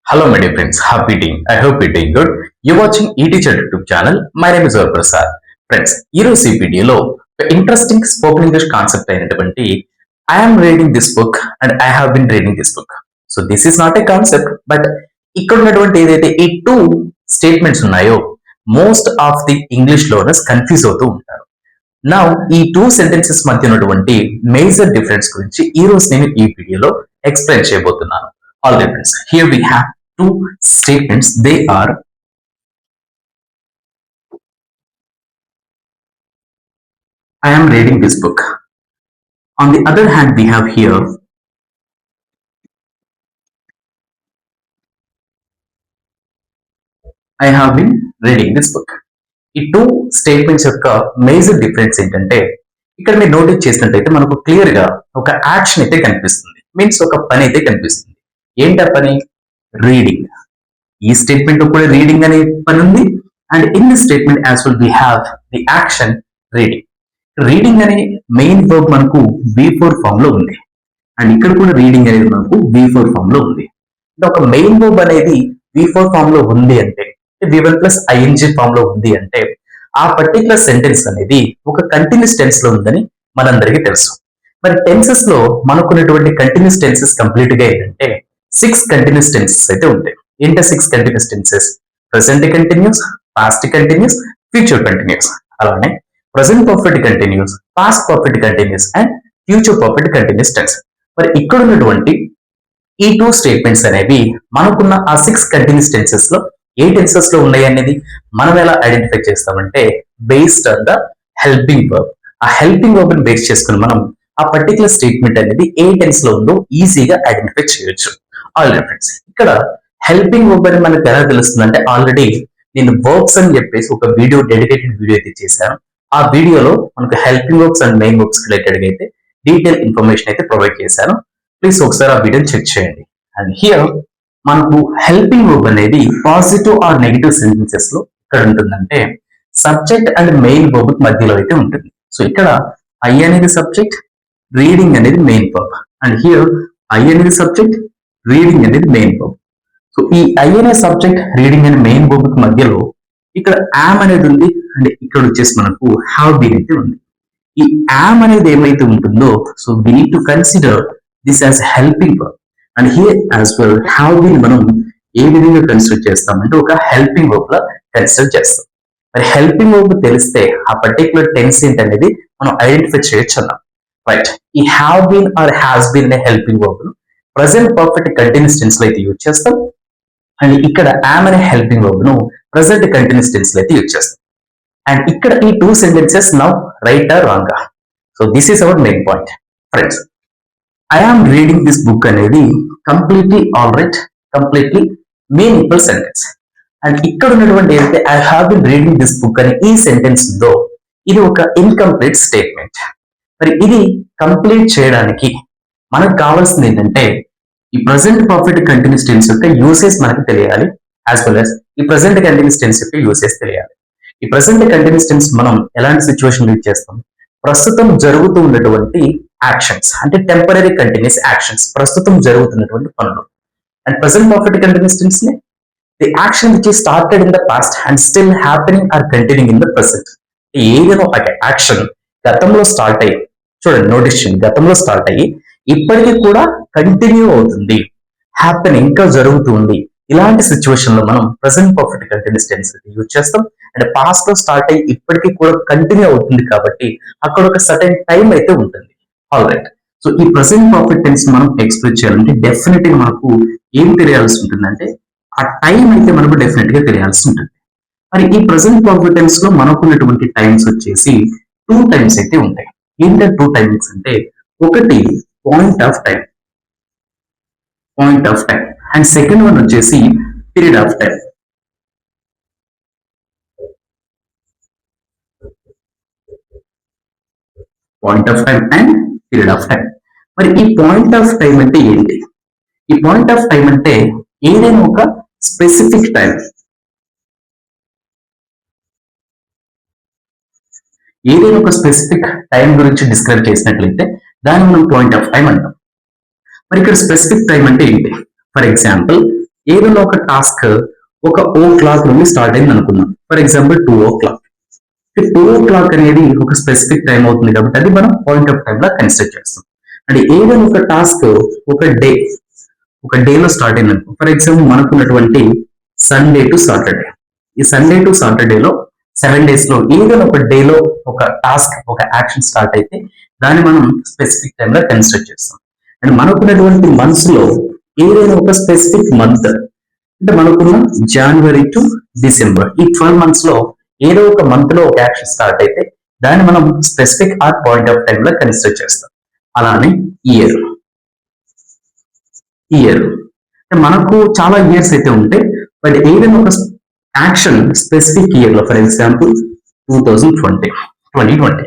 Hello, my dear friends. Happy eating. I hope you're doing good. You're watching eTeacher YouTube channel. My name is Prasad. Friends, ఈరోజు ఈ వీడియోలో interesting spoken English concept అయినటువంటి I am reading this book and I have been reading this book. So this is not a concept, but ఇక్కడ ఉన్నటువంటి ఏదైతే ఈ two statements ఉన్నాయో most of the English learners confuse అవుతూ ఉంటారు. నా ఈ టూ సెంటెన్సెస్ మధ్య ఉన్నటువంటి మేజర్ డిఫరెన్స్ గురించి ఈ రోజు నేను ఈ వీడియోలో ఎక్స్ప్లెయిన్ చేయబోతున్నాను. All right, friends. Here we have two statements. They are I am reading this book. On the other hand, we have here I have been reading this book. ఈ two statements యొక్క major difference ఏంటంటే ఇక్కడ మీరు notice చేసినట్టయితే మనకు clear గా ఒక action అయితే కనిపిస్తుంది, మీన్స్ ఒక పని అయితే కనిపిస్తుంది. ఏంటా పని? రీడింగ్. ఈ స్టేట్మెంట్ లో కూడా రీడింగ్ అనే పని ఉంది, and in the statement as well we have the action reading. Reading అనే మెయిన్ వర్బ్ మనకు V4 ఫామ్ లో ఉంది, అండ్ ఇక్కడ కూడా రీడింగ్ అనేది మనకు V4 ఫామ్ లో ఉంది. అంటే ఒక మెయిన్ వర్బ్ అనేది V4 ఫామ్ లో ఉంది అంటే, V1 ప్లస్ ING ఫామ్ లో ఉంది అంటే ఆ పర్టికులర్ సెంటెన్స్ అనేది ఒక కంటిన్యూస్ టెన్స్ లో ఉందని మనందరికీ తెలుసు. మరి టెన్సెస్ లో మనకున్నటువంటి కంటిన్యూస్ టెన్సెస్ కంప్లీట్ గా ఏంటంటే 6 కంటిన్యూస్ టెన్సెస్ అయితే ఉంటాయి. ఏంటో 6 continuous tenses? Present continuous, past continuous, future continuous. అలానే present perfect continuous, past perfect continuous and future perfect continuous tense. మరి ఇక్కడ ఉన్నటువంటి ఈ టూ స్టేట్మెంట్స్ అనేవి మనకున్న ఆ 6 కంటిన్యూస్ టెన్సెస్ లో ఏ టెన్సెస్ లో ఉన్నాయి అనేది మనం ఎలా ఐడెంటిఫై చేస్తామంటే based on the helping verb. ఆ హెల్పింగ్ వర్బ్ ని బేస్ చేసుకుని మనం ఆ పర్టికులర్ స్టేట్మెంట్ అనేది ఏ టెన్స్ లో ఉందో ఈజీగా ఐడెంటిఫై చేయొచ్చు. ఆల్ ఫ్రెండ్స్, ఇక్కడ హెల్పింగ్ వర్బ్ అని మనకు ఎలా తెలుస్తుందంటే ఆల్రెడీ నేను వర్బ్స్ అని చెప్పేసి ఒక వీడియో, డెడికేటెడ్ వీడియో అయితే చేశాను. ఆ వీడియోలో మనకు helping verbs and main verbs related అయితే డీటెయిల్ ఇన్ఫర్మేషన్ అయితే ప్రొవైడ్ చేశాను. ప్లీజ్ ఒకసారి ఆ వీడియోని చెక్ చేయండి. అండ్ హియర్ మనకు హెల్పింగ్ వర్బ్ అనేది పాజిటివ్ ఆర్ నెగిటివ్ సెంటెన్సెస్ లో ఇక్కడ ఉంటుందంటే సబ్జెక్ట్ అండ్ మెయిన్ వర్బ్ మధ్యలో అయితే ఉంటుంది. సో ఇక్కడ ఐ అనేది సబ్జెక్ట్, రీడింగ్ అనేది main verb. And here I అనేది సబ్జెక్ట్, రీడింగ్ అనేది మెయిన్ వర్బ్. సో ఈ ఐ అనే సబ్జెక్ట్, రీడింగ్ అనే మెయిన్ వర్బ్ మధ్యలో ఇక్కడ యామ్ అనేది ఉంది, అండ్ ఇక్కడ వచ్చేసి మనకు హ్యావ్ బీన్ అయితే ఉంది. ఈ యామ్ అనేది ఏమైతే ఉంటుందో, so we need to consider this as helping verb. And here as well have been మనం ఏ విధంగా కన్సిడర్ చేస్తామంటే ఒక హెల్పింగ్ వర్బ్ లా కన్సిడర్ చేస్తాం. మరి హెల్పింగ్ వర్బ్ తెలిస్తే ఆ పర్టికులర్ టెన్స్ ఏంటనేది మనం ఐడెంటిఫై చేయొచ్చు అన్నాం. రైట్, ఈ have been or has been అనే హెల్పింగ్ వర్బ్ ను ప్రెసెంట్ పర్ఫెక్ట్ కంటిన్యూస్ టెన్స్ లో అయితే యూజ్ చేస్తాం, అండ్ ఇక్కడ యామ్ అనే హెల్పింగ్ వర్బ్ ను ప్రెసెంట్ కంటిన్యూస్ టెన్స్ లో అయితే యూజ్ చేస్తాం. అండ్ ఇక్కడ ఈ two sentences now right or wrong. So this is our main point. Friends, I am reading this book అనేది completely all right, completely meaningful sentence. And ఇక్కడ ఉన్నటువంటి ఏదైతే I have bin reading this book అనే ఈ sentence ఉందో ఇది ఒక incomplete statement. మరి ఇది కంప్లీట్ చేయడానికి మనకు కావాల్సింది ఏంటంటే ఈ ప్రెసెంట్ పర్ఫెక్ట్ కంటిన్యూస్ టెన్స్ యొక్క యూసేజ్ మనకు తెలియాలి, యాజ్ వెల్ యాజ్ ఈ ప్రెసెంట్ కంటిన్యూస్ టెన్స్ యొక్క యూసేజ్ తెలియాలి. ఈ ప్రెసెంట్ కంటిన్యూస్ టెన్స్ మనం ఎలాంటి సిచ్యువేషన్ యూజ్ చేస్తాం? ప్రస్తుతం జరుగుతూ ఉన్నటువంటి యాక్షన్స్, అంటే టెంపరీ కంటిన్యూస్ యాక్షన్స్, ప్రస్తుతం జరుగుతున్నటువంటి పనులు. And present perfect continuous tense ని the action which is started in the past and still happening or continuing in the present. ఏదైనా ఒక యాక్షన్ గతంలో స్టార్ట్ అయ్యి, చూడండి నోటీస్ చేయండి, గతంలో స్టార్ట్ అయ్యి ఇప్పటికీ కూడా కంటిన్యూ అవుతుంది, హ్యాపెన్ ఇంకా జరుగుతుంది. ఇలాంటి సిచ్యువేషన్ లో మనం present perfect continuous tense use చేస్తాం. అండ్ పాస్ట్ లో స్టార్ట్ అయ్యి ఇప్పటికీ కూడా కంటిన్యూ అవుతుంది కాబట్టి అక్కడ ఒక సర్టెన్ టైం అయితే ఉంటుంది. ఆల్ రైట్, సో ఈ ప్రెసెంట్ పర్ఫెక్ట్ టెన్స్ మనం ఎక్స్ప్రెస్ చేయాలంటే డెఫినెట్ గా మనకు ఏం తెలియాల్సి ఉంటుందంటే ఆ టైం అయితే మనకు డెఫినెట్ గా తెలియాల్సి ఉంటుంది. మరి ఈ ప్రెసెంట్ పర్ఫెక్ట్ టెన్స్ లో మనకున్నటువంటి టైమ్స్ వచ్చేసి 2 టైమ్స్ అయితే ఉంటాయి. ఏంటంటే 2 టైమ్స్ అంటే ఒకటి point of time, point of time, and second one వచ్చేసి period of time. Point of time and period of time. మరి ఈ పాయింట్ ఆఫ్ టైం అంటే ఏంటి? ఈ పాయింట్ ఆఫ్ టైం అంటే ఏదైనా ఒక స్పెసిఫిక్ టైం, ఏదైనా ఒక స్పెసిఫిక్ టైం గురించి డిస్క్రైబ్ చేసినట్లయితే దాన్ని మనం పాయింట్ ఆఫ్ టైం అంటాం. మరి ఇక్కడ స్పెసిఫిక్ టైం అంటే ఏంటి? ఫర్ ఎగ్జాంపుల్ ఏదైనా ఒక టాస్క్ ఒక ఓ క్లాక్ నుండి స్టార్ట్ అయింది అనుకుందాం. For example 2 o'clock. 2 o'clock అనేది ఒక స్పెసిఫిక్ టైం అవుతుంది కాబట్టి అది మనం point of time law consider చేస్తాం. అంటే ఏదైనా ఒక టాస్క్ ఒక డేలో స్టార్ట్ అయింది అనుకో. ఫర్ ఎగ్జాంపుల్ మనకున్నటువంటి సండే టు సాటర్డే. ఈ సండే టు సాటర్డేలో 7 days లో ఏదైనా ఒక డేలో ఒక టాస్క్ ఒక యాక్షన్ స్టార్ట్ అయితే దాన్ని మనం స్పెసిఫిక్ టైం లా కన్సిడర్ చేస్తాం. అండ్ మనకున్నటువంటి మంత్స్ లో ఏదైనా ఒక స్పెసిఫిక్ మంత్ అంటే మనకున్న జనవరి టు డిసెంబర్ ఈ 12 months లో ఏదో ఒక మంత్ లో ఒక యాక్షన్ స్టార్ట్ అయితే దాన్ని మనం specific are point of time law consider చేస్తాం. అలానే ఇయర్ ఇయర్ మనకు చాలా ఇయర్స్ అయితే ఉంటాయి. బట్ ఏదైనా ఒక యాక్షన్ స్పెసిఫిక్ ఇయర్ లో ఫర్ ఎగ్జాంపుల్ 2020.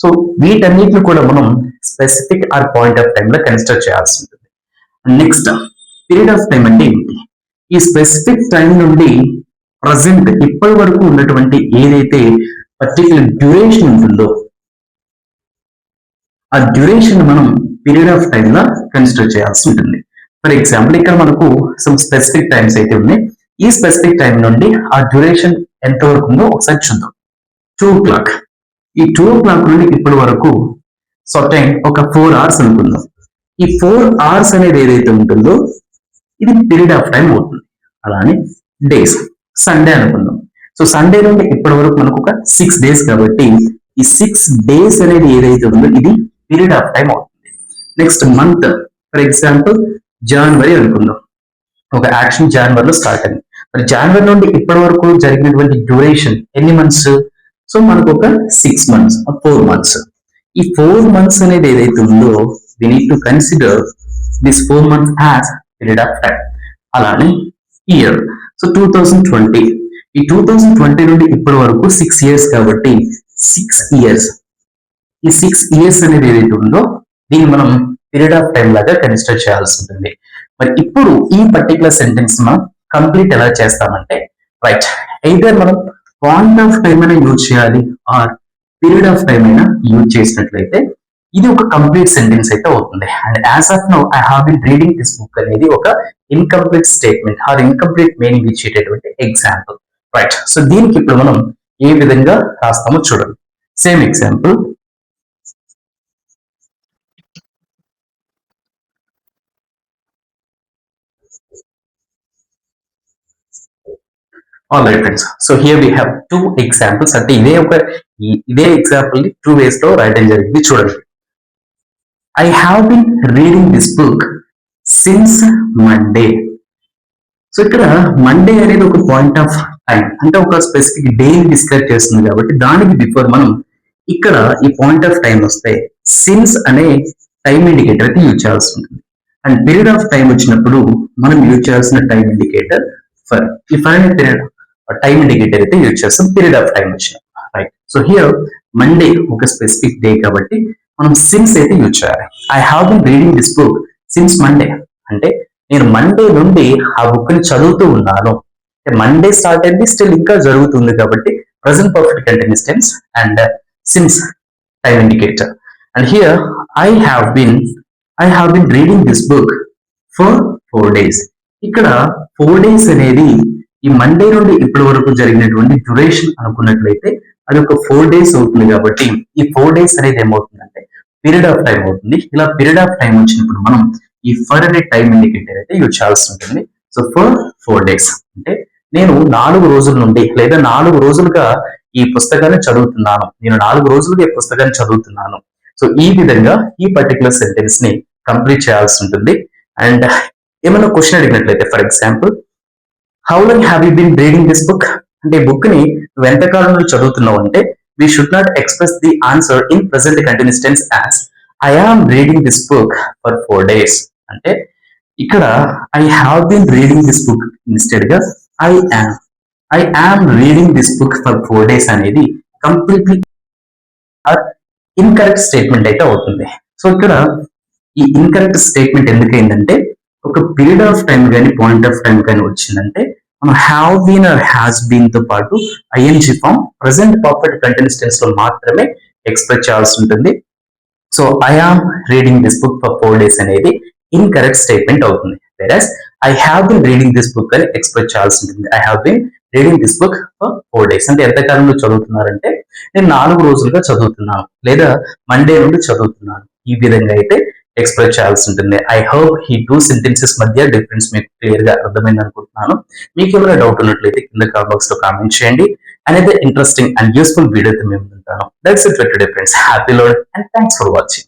సో వీటన్నిటిని కూడా మనం specific are point of time లో కన్సిడర్ చేయాల్సి ఉంటుంది. నెక్స్ట్ పీరియడ్ ఆఫ్ టైం అంటే ఏంటి? ఈ స్పెసిఫిక్ టైం నుండి ప్రజెంట్ ఇప్పటి వరకు ఉన్నటువంటి ఏదైతే పర్టికులర్ డ్యూరేషన్ ఉంటుందో ఆ డ్యూరేషన్ మనం period of time law consider చేయాల్సి ఉంటుంది. ఫర్ ఎగ్జాంపుల్ ఇక్కడ మనకు సమ్ స్పెసిఫిక్ టైమ్స్ అయితే ఉన్నాయి. ఈ స్పెసిఫిక్ టైం నుండి ఆ డ్యూరేషన్ ఎంత వరకు ఉందో ఒకసారి చూద్దాం. 2 o'clock. ఈ 2 o'clock నుండి ఇప్పటి వరకు సర్టైన్ ఒక 4 hours అనుకుందాం. ఈ 4 hours అనేది ఏదైతే ఉంటుందో ఇది పీరియడ్ ఆఫ్ టైం అవుతుంది. అలానే డేస్ సండే అనుకుందాం. సో సండే నుండి ఇప్పటి వరకు మనకు ఒక 6 days కాబట్టి ఈ 6 days అనేది ఏదైతే ఉందో ఇది పీరియడ్ ఆఫ్ టైం అవుతుంది. నెక్స్ట్ మంత్ ఫర్ ఎగ్జాంపుల్ జనవరి అనుకుందాం. ఒక యాక్షన్ జనవరిలో స్టార్ట్ అయింది. మరి జనవరి నుండి ఇప్పటి వరకు జరిగినటువంటి డ్యూరేషన్ ఎన్ని మంత్స్? సో మనకు ఒక 6 months 4 months. ఈ 4 months అనేది ఏదైతే ఉందో we need to consider this 4 months as period of time. అలానే ఇయర్. సో 2020. ఈ 2020 నుండి ఇప్పటి వరకు 6 years కాబట్టి 6 years. ఈ 6 years అనేది ఏదైతే ఉందో దీన్ని మనం పీరియడ్ ఆఫ్ టైం లాగా కన్సిడర్ చేయాల్సి ఉంటుంది. మరి ఇప్పుడు ఈ పర్టికులర్ సెంటెన్స్ మనం కంప్లీట్ ఎలా చేస్తామంటే రైట్ ఎయిదర్ మనం పాయింట్ ఆఫ్ టైం అయినా యూజ్ చేయాలి ఆర్ పీరియడ్ ఆఫ్ టైం అయినా యూజ్ చేసినట్లయితే ఇది ఒక కంప్లీట్ సెంటెన్స్ అయితే అవుతుంది. And as of now I have been reading this book అనేది ఒక incomplete statement or incomplete meaning ఇచ్చేటటువంటి ఎగ్జాంపుల్. రైట్. సో దీనికి ఇప్పుడు మనం ఏ విధంగా రాస్తామో చూడండి. Same example. All right, friends. So here we have two examples. అంటే ఇదే ఎగ్జాంపుల్ ని 2 ways లో రాయడం జరిగింది. చూడండి. I have been reading this book since Monday. So ఇక్కడ మండే అనేది ఒక పాయింట్ ఆఫ్ టైం అంటే ఒక స్పెసిఫిక్ డే డిస్క్రైబ్ చేస్తుంది కాబట్టి దానికి బిఫోర్ మనం ఇక్కడ ఈ పాయింట్ ఆఫ్ టైం వస్తే సిన్స్ అనే టైం ఇండికేటర్ అయితే యూజ్ చేయాల్సి ఉంటుంది. అండ్ పీరియడ్ ఆఫ్ టైం వచ్చినప్పుడు మనం యూజ్ చేయాల్సిన టైం ఇండికేటర్ ఫర్ ఈ ఫైనల్ పీరియడ్ టైం ఇండికేటర్ అయితే యూజ్ చేస్తాం పీరియడ్ ఆఫ్ టైం వచ్చినప్పుడు. రైట్. సో హియర్ మండే ఒక స్పెసిఫిక్ డే కాబట్టి మనం సిన్స్ అయితే యూజ్ చేయాలి. I have been reading this book since Monday అంటే నేను మండే నుండి ఆ బుక్ ని చదువుతూ ఉన్నాను. మండే స్టార్ట్ అయింది స్టిల్ ఇంకా జరుగుతుంది కాబట్టి present perfect continuous tense and since time indicator. And here I have been reading this book for 4 days. ఇక్కడ 4 days అనేది ఈ మండే నుండి ఇప్పటి వరకు జరిగినటువంటి డ్యూరేషన్ అనుకున్నట్లయితే అది ఒక 4 days అవుతుంది కాబట్టి ఈ 4 days అనేది ఏమవుతుందంటే పీరియడ్ ఆఫ్ టైం అవుతుంది. ఇలా పీరియడ్ ఆఫ్ టైం వచ్చినప్పుడు మనం ఈ ఫర్ అనే టైం ఇండికేటర్ అయితే యూజ్ చేయాల్సి ఉంటుంది. సో ఫర్ 4 days అంటే నేను 4 రోజుల నుండి లేదా 4 రోజులుగా ఈ పుస్తకాన్ని చదువుతున్నాను. నేను 4 రోజులుగా ఈ పుస్తకాన్ని చదువుతున్నాను. సో ఈ విధంగా ఈ పర్టికులర్ సెంటెన్స్ ని కంప్లీట్ చేయాల్సి ఉంటుంది. అండ్ ఏమైనా క్వశ్చన్ అడిగినట్లయితే for example how long have you been reading this book అంటే బుక్ ని నువ్వు ఎంతకాలం నుండి చదువుతున్నావు అంటే we should not express the answer in present continuous tense as I am reading this book for 4 days. అంటే ఇక్కడ I have been reading this book instead గా I am reading this book for 4 days అనేది completely incorrect statement అయితే అవుతుంది. So ఇక్కడ ఈ incorrect statement ఎందుకైందంటే ఒక పీరియడ్ ఆఫ్ టైం కానీ పాయింట్ ఆఫ్ టైం కానీ వచ్చిందంటే మనం have been or has been తో పాటు ING form present perfect continuous tense లో మాత్రమే ఎక్స్ప్రెస్ చేయాల్సి ఉంటుంది. So I am reading this book for 4 days అనేది ఇన్కరెక్ట్ స్టేట్మెంట్ అవుతుంది. Versus I have been reading this book అని ఎక్స్ప్రెస్ చేయాల్సి ఉంటుంది. I have been reading this book for 4 days అంటే ఎంతకాలంలో చదువుతున్నారంటే నేను 4 రోజులుగా చదువుతున్నాను లేదా మండే నుండి చదువుతున్నాను. ఈ విధంగా అయితే ఎక్స్ప్రెస్ చేయాల్సి ఉంటుంది. ఐ హోప్ ఈ 2 సెంటెన్సెస్ మధ్య డిఫరెన్స్ మీకు క్లియర్ గా అర్థమైంది అనుకుంటున్నాను. మీకు ఏమైనా డౌట్ ఉన్నట్లయితే కింద కామెంట్ బాక్స్ లో కామెంట్ చేయండి. అనేది ఇంట్రెస్టింగ్ అండ్ యూస్ఫుల్ వీడియోతో మేము ఉంటాను. That's it for today friends. Happy learn and thanks for watching.